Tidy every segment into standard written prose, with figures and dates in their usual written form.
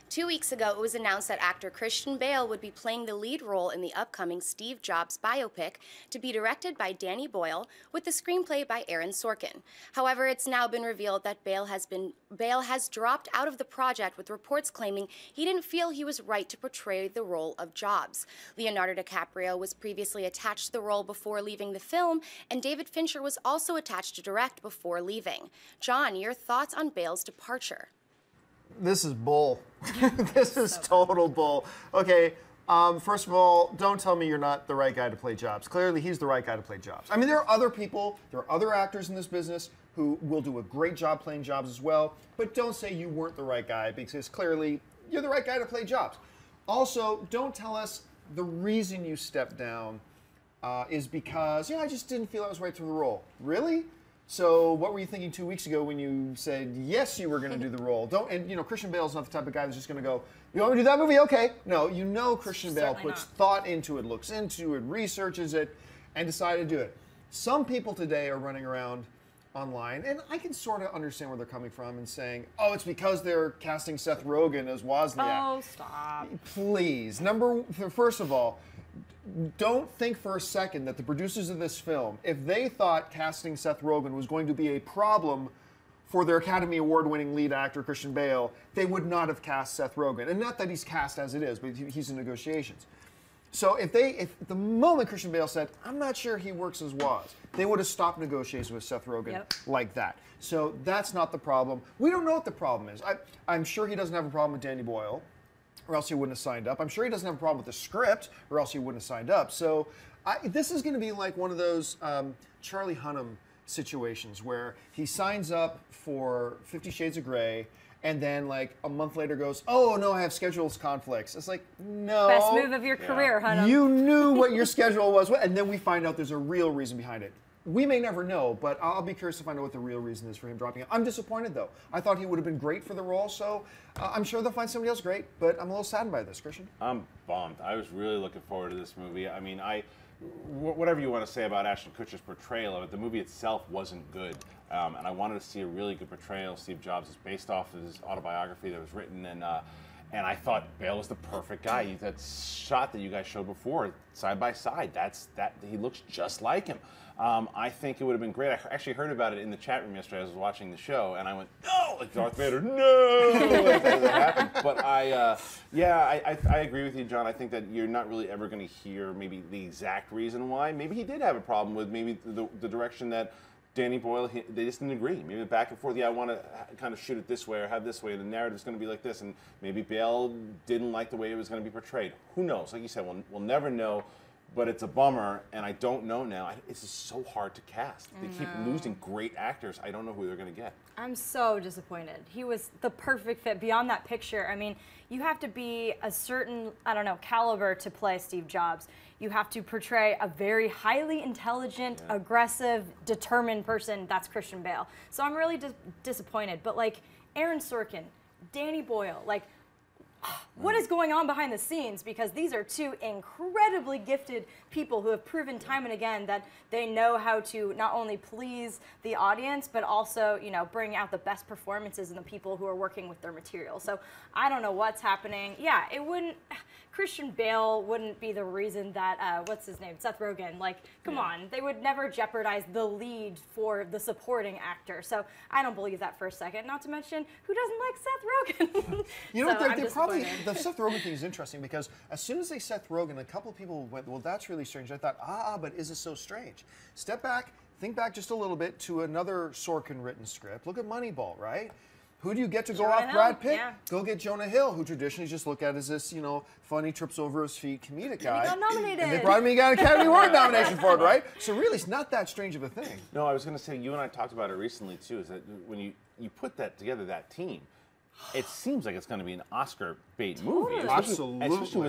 2 weeks ago, it was announced that actor Christian Bale would be playing the lead role in the upcoming Steve Jobs biopic, to be directed by Danny Boyle with the screenplay by Aaron Sorkin. However, it's now been revealed that Bale has dropped out of the project, with reports claiming he didn't feel he was right to portray the role of Jobs. Leonardo Dicaprio was previously attached to the role before leaving the film, and David Fincher was also attached to direct before leaving. John, your thoughts on Bale's departure? This is bull. This is total bull. Okay, first of all, don't tell me you're not the right guy to play Jobs. Clearly, he's the right guy to play Jobs. I mean, there are other people, there are other actors in this business who will do a great job playing Jobs as well, but don't say you weren't the right guy, because clearly you're the right guy to play Jobs. Also, don't tell us the reason you stepped down is because, I just didn't feel I was right for the role. Really? So what were you thinking 2 weeks ago when you said, yes, you were going to do the role? Christian Bale's not the type of guy that's just going to go, you want me to do that movie? Okay. No, Christian Bale puts thought into it, looks into it, researches it, and decided to do it. Some people today are running around online, and I can sort of understand where they're coming from and saying, oh, it's because they're casting Seth Rogen as Wozniak. Oh, stop. Please. First of all, don't think for a second that the producers of this film, if they thought casting Seth Rogen was going to be a problem for their Academy Award-winning lead actor, Christian Bale, they would not have cast Seth Rogen. And not that he's cast as it is, but he's in negotiations. So if the moment Christian Bale said, I'm not sure he works as Woz, they would have stopped negotiations with Seth Rogen like that. So that's not the problem. We don't know what the problem is. I'm sure he doesn't have a problem with Danny Boyle, or else he wouldn't have signed up. I'm sure he doesn't have a problem with the script, or else he wouldn't have signed up. So this is going to be like one of those Charlie Hunnam situations where he signs up for 50 Shades of Grey, and then like a month later goes, oh no, I have schedules conflicts. It's like, no. Best move of your career, Hunnam. You knew what your schedule was, and then we find out there's a real reason behind it. We may never know, but I'll be curious to find out what the real reason is for him dropping it. I'm disappointed, though. I thought he would have been great for the role, so I'm sure they'll find somebody else great, but I'm a little saddened by this. Christian? I'm bummed. I was really looking forward to this movie. I mean, whatever you want to say about Ashton Kutcher's portrayal of it, the movie itself wasn't good. And I wanted to see a really good portrayal of Steve Jobs. It's based off of his autobiography that was written, and I thought Bale was the perfect guy. That shot that you guys showed before, side by side, he looks just like him. I think it would have been great. I actually heard about it in the chat room yesterday. I was watching the show, and I went, no, like Darth Vader, no, like that happened. But I agree with you, John. I think that you're not really ever going to hear maybe the exact reason why. Maybe he did have a problem with maybe the direction that Danny Boyle, they just didn't agree. Maybe back and forth, I want to kind of shoot it this way or have this way, and the narrative's going to be like this, and maybe Bale didn't like the way it was going to be portrayed. Who knows? Like you said, we'll never know, but it's a bummer, and I don't know now. It's just so hard to cast. They keep losing great actors. I don't know who they're going to get. I'm so disappointed. He was the perfect fit. Beyond that picture, I mean, you have to be a certain, caliber to play Steve Jobs. You have to portray a very highly intelligent, aggressive, determined person. That's Christian Bale. So I'm really disappointed. But like Aaron Sorkin, Danny Boyle, like what is going on behind the scenes? Because these are two incredibly gifted people who have proven time and again that they know how to not only please the audience, but also, bring out the best performances in the people who are working with their material. So I don't know what's happening. Yeah, Christian Bale wouldn't be the reason that, what's his name, Seth Rogen, like, come on, they would never jeopardize the lead for the supporting actor. So I don't believe that for a second. Not to mention, who doesn't like Seth Rogen? The Seth Rogen thing is interesting because as soon as they Seth Rogen, a couple of people went, well, that's really strange. I thought, but is it so strange? Step back, think back just a little bit to another Sorkin-written script. Look at Moneyball, right? Who do you get to go off Brad Pitt? Yeah. Go get Jonah Hill, who traditionally just looked at as this, funny, trips over his feet comedic guy. He got nominated. And they brought him, he got an Academy Award nomination for it, right? So really, it's not that strange of a thing. No, I was going to say, you and I talked about it recently, too, is that when you put that together, that team, it seems like it's going to be an Oscar bait movie. Absolutely. Especially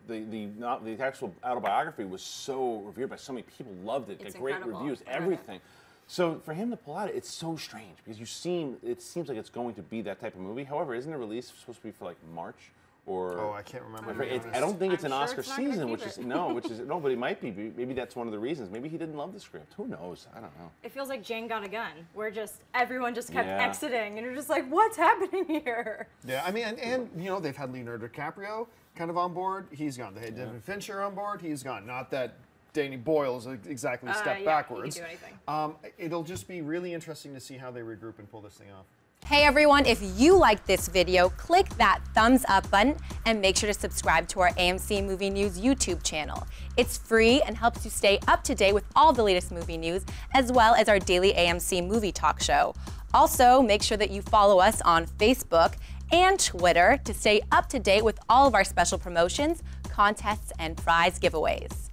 the actual autobiography was so revered by so many people, loved it, got great reviews, everything. So for him to pull out, it's so strange because it seems like it's going to be that type of movie. However, isn't the release supposed to be for like March or Oh, I can't remember. I don't think it's I'm an sure Oscar it's not gonna season, keep which is it. no, but it might be. Maybe that's one of the reasons. Maybe he didn't love the script. Who knows? I don't know. It feels like Jane got a gun, where everyone just kept Yeah. exiting, and you're just like, what's happening here? Yeah, I mean, and you know, they've had Leonardo Dicaprio kind of on board. He's gone. They had David Fincher on board. He's gone. Not that Danny Boyle is exactly a step Yeah, backwards. he could do anything. It'll just be really interesting to see how they regroup and pull this thing off. Hey everyone, if you liked this video, click that thumbs up button and make sure to subscribe to our AMC Movie News YouTube channel. It's free and helps you stay up to date with all the latest movie news, as well as our daily AMC movie talk show. Also, make sure that you follow us on Facebook and Twitter to stay up to date with all of our special promotions, contests, and prize giveaways.